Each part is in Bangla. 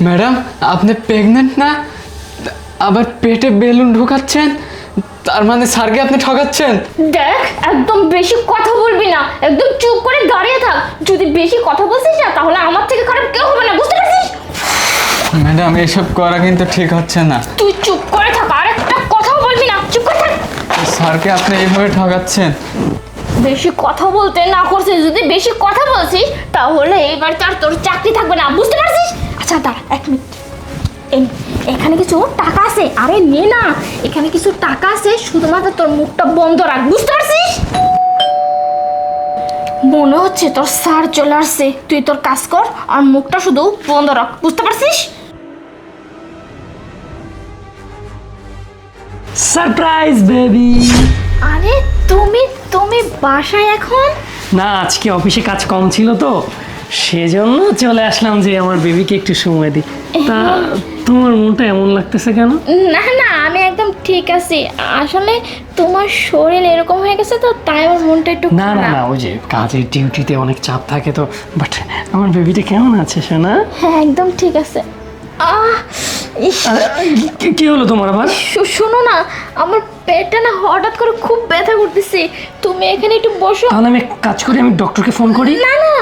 ম্যাডাম আপনি প্রেগনেন্ট না, আবার পেটে বেলুন ঢোকাচ্ছেন, তার মানে স্যারকে আপনি ঠকাচ্ছেন। দেখ, একদম বেশি কথা বলবি না, একদম চুপ করে দাঁড়িয়ে থাক। যদি বেশি কথা বলছিস না তাহলে আমার থেকে খারাপ কেউ হবে না, বুঝতে পারছিস? ম্যাডাম এসব করা কিন্তু ঠিক হচ্ছে না। তুই চুপ করে থাক, আর একটা কথাও বলবি না, চুপ করে থাক। স্যারকে আপনি এইভাবে ঠকাচ্ছেন। বেশি কথা বলতে না করছিস, যদি বেশি কথা বলছিস তাহলে এবার তার তোর চাকরি থাকবে না, বুঝতে পারছিস? আচ্ছা দাঁড়া 1 মিনিট। এখানে কিছু টাকা আছে, আরে নে না, এখানে কিছু টাকা আছে, শুধুমাত্র তোর মুখটা বন্ধ রাখ, বুঝতে পারছিস? মনে হচ্ছে তোর স্যার চলে আসছে, তুই তোর কাজ কর আর মুখটা শুধু বন্ধ রাখ, বুঝতে পারছিস? Surprise baby. আরে তুমি তুমি বাসায় এখন? না, আজকে অফিসে কাজ কম ছিল তো, সেজন্য চলে আসলাম যে আমার বেবিকে একটু সময় দিই। তা তোমার মনটা এমন লাগতেছে কেন? না না, আমি একদম ঠিক আছি। আসলে তোমার শরীর এরকম হয়ে গেছে তো, তাই আমার মনটা একটু না না খারাপ। না, ওই যে কাজের ডিউটিতে অনেক চাপ থাকে তো। বাট আমার বেবিটা কেমন আছে সোনা? হ্যাঁ একদম ঠিক আছে। ইস, কি হলো তোমার আবার? শোনো না, আমার পেটটা না হঠাৎ করে খুব ব্যথা করতেছে, তুমি এখানে একটু বসো। তাহলে আমি এক কাজ করি, আমি ডক্টরকে ফোন করি। না না,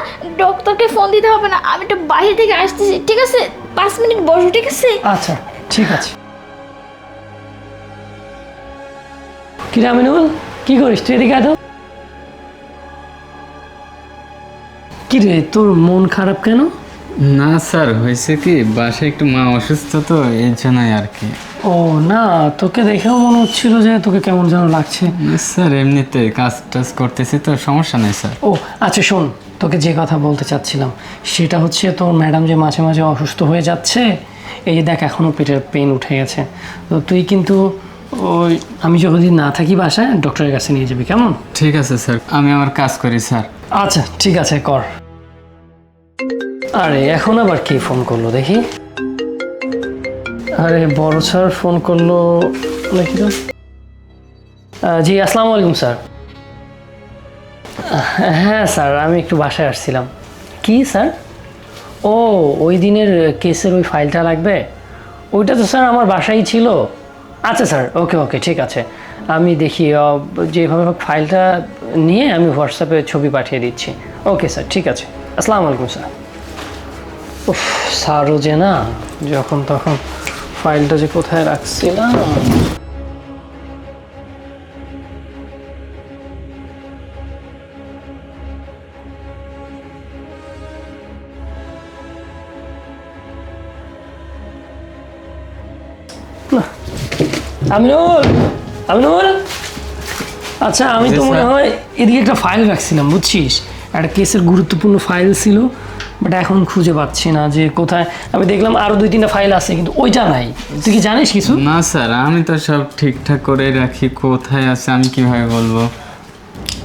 ডক্টরকে ফোন দিতে হবে না, আমি একটু বাইরে থেকে আসতেছি, ঠিক আছে? 5 মিনিট বসো, ঠিক আছে? আচ্ছা ঠিক আছে। কি রে আমিনুল, কি করিস তুই? এদিকে আয় তো। কি রে, তোর মন খারাপ কেন? না স্যার, হয়েছে কি বাসায় একটু মা অসুস্থ তো, এই জন্যই আর কি। ও না, তোকে দেখেও মনে হচ্ছিল যে তোকে কেমন যেন লাগছে। স্যার এমনিতে কাজ টাজ করতেছি তো, সমস্যা নেই স্যার। ও আচ্ছা শোন, তোকে যে কথা বলতে চাচ্ছিলাম সেটা হচ্ছে, তোর ম্যাডাম যে মাঝে মাঝে অসুস্থ হয়ে যাচ্ছে, এই যে দেখ এখনও পেটের পেন উঠে গেছে, তো তুই কিন্তু ওই আমি যতদিন না থাকি বাসায় ডক্টরের কাছে নিয়ে যাবি, কেমন? ঠিক আছে স্যার, আমি আমার কাজ করি স্যার। আচ্ছা ঠিক আছে, কর। আরে এখন আবার কে ফোন করলো দেখি? আরে বড় স্যার ফোন করলো নাকি তো? জি আসসালামু আলাইকুম স্যার। হ্যাঁ স্যার, আমি একটু বাসায় আসছিলাম। কি স্যার? ও ওই দিনের কেসের ওই ফাইলটা লাগবে? ওইটা তো স্যার আমার বাসায় ছিল। আচ্ছা স্যার, ওকে ওকে ঠিক আছে, আমি দেখি যেভাবে হোক ফাইলটা নিয়ে আমি হোয়াটসঅ্যাপে ছবি পাঠিয়ে দিচ্ছি। ওকে স্যার, ঠিক আছে। আসসালামু আলাইকুম স্যার। উফ, স্যারও যে না, যখন তখন ফাইলটা যে কোথায় রাখছিলাম। আমিনুল, আমিনুল, আচ্ছা আমি তো মনে হয় এদিকে একটা ফাইল রাখছিলাম, বুঝছিস? একটা কেসের গুরুত্বপূর্ণ ফাইল ছিল, বাট এখন খুঁজে পাচ্ছি না যে কোথায়। আমি দেখলাম আরো 2-3টা ফাইল আছে, কিন্তু ওইটা নাই। তুই কি জানিস কিছু? না স্যার, আমি তো সব ঠিকঠাক করে রাখি, কোথায় আছে আমি কিভাবে বলবো?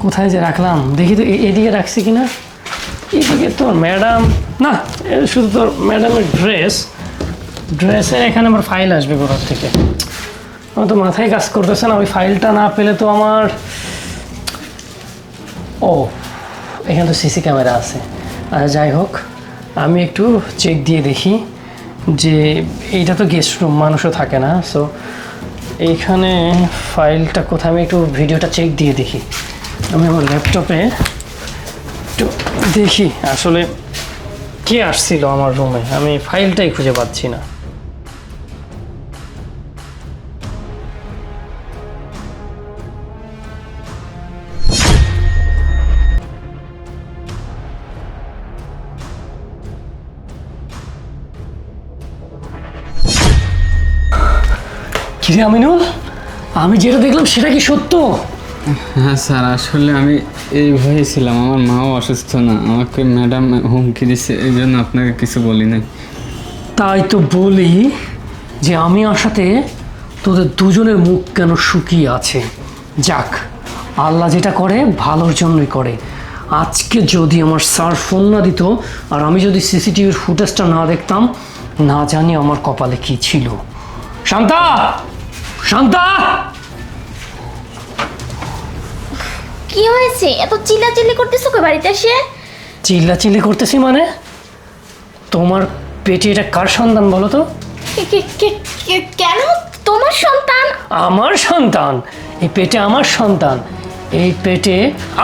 কোথায় যে রাখলাম দেখি তো, এদিকে রাখছি কিনা। এদিকে তোর ম্যাডাম, না শুধু তোর ম্যাডামের ড্রেসের এখানে আমার ফাইল আসবে কোথার থেকে? আমার তো মাথায় কাজ করতেছে না, ওই ফাইলটা না পেলে তো আমার। ও এখানে তো সিসি ক্যামেরা আছে। আর যাই হোক, আমি একটু চেক দিয়ে দেখি যে এইটা তো গেস্ট রুম, মানুষও থাকে না, সো এইখানে ফাইলটা কোথায়, আমি একটু ভিডিওটা চেক দিয়ে দেখি। আমি আমার ল্যাপটপে একটু দেখি আসলে কে আসছিল আমার রুমে, আমি ফাইলটাই খুঁজে পাচ্ছি না। কিরে আমিনুল, আমি যেটা দেখলাম সেটা কি সত্য? হ্যাঁ স্যার, আসলে আমি এই ভয়ে ছিলাম, আমার মাও অসুস্থ না, আমাকে ম্যাডাম হুমকি দিচ্ছে, এই জন্য আপনাকে কিছু বলি নাই। তাই তো বলি যে আমি আসাতে তোদের দুজনের মুখ কেন শুকিয়ে আছে। যাক, আল্লাহ যেটা করে ভালোর জন্যই করে। আজকে যদি আমার স্যার ফোন না দিত আর আমি যদি সিসিটিভির ফুটেজটা না দেখতাম, না জানি আমার কপালে কি ছিল। শান্তা, শান্তা! কি হয়েছে, এত চিল্লাচিল্লি করতেছো কে বাড়িতে এসে? চিল্লাচিল্লি করতেছি মানে? তোমার পেটে এটা কার সন্তান বলো তো? কেন তোমার সন্তান? আমার সন্তান। এই পেটে আমার সন্তান, এই পেটে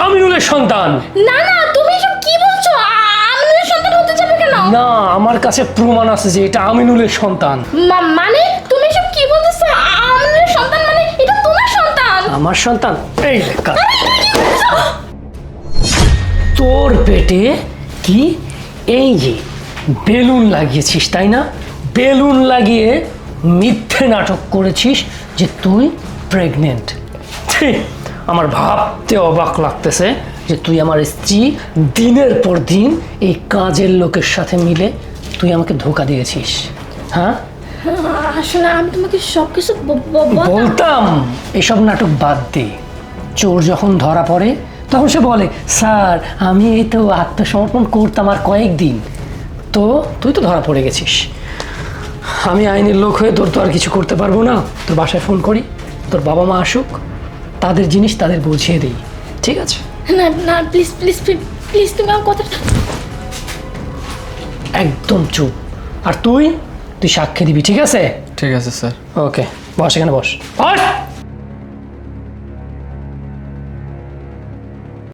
আমিনুলের সন্তান। না না, তুমি এসব কি বলছো? আমিনুলের সন্তান হতে যাবে কেন? না, আমার কাছে প্রমাণ আছে যে এটা আমিনুলের সন্তান। মানে তুমি এসব কি বলতেছো? আমিনুলের সন্তান মানে এটা তোমার সন্তান? আমার সন্তান এই লেখা। আরে, তুমি কি বলতেছো? তোর পেটে কি এই যে বেলুন লাগিয়েছিস তাই না? বেলুন লাগিয়ে মিথ্যে নাটক করেছিস যে তুই প্রেগনেন্ট। আমার ভাবতে অবাক লাগতেছে যে তুই আমার স্ত্রী, দিনের পর দিন এই কাজের লোকের সাথে মিলে তুই আমাকে ধোঁকা দিয়েছিস। হ্যাঁ, আসলে আমি তোমাকে সবকিছু বলতাম এসব নাটক বাদ দে। চোর যখন ধরা পড়ে তখন সে বলে, স্যার আমি এই তো আত্মসমর্পণ করতাম আর কয়েকদিন। তো তুই তো ধরা পড়ে গেছিস। আমি আইনের লোক হয়ে তোর তো আর কিছু করতে পারবো না। তোর বাসায় ফোন করি, তোর বাবা মা আসুক, তাদের জিনিস তাদের বুঝিয়ে দিই, ঠিক আছে? না না, প্লিজ প্লিজ প্লিজ তুমি আমার কথা। একদম চুপ। আর তুই সাক্ষী দিবি, ঠিক আছে? ঠিক আছে স্যার। ওকে, বস, এখানে বস। বস।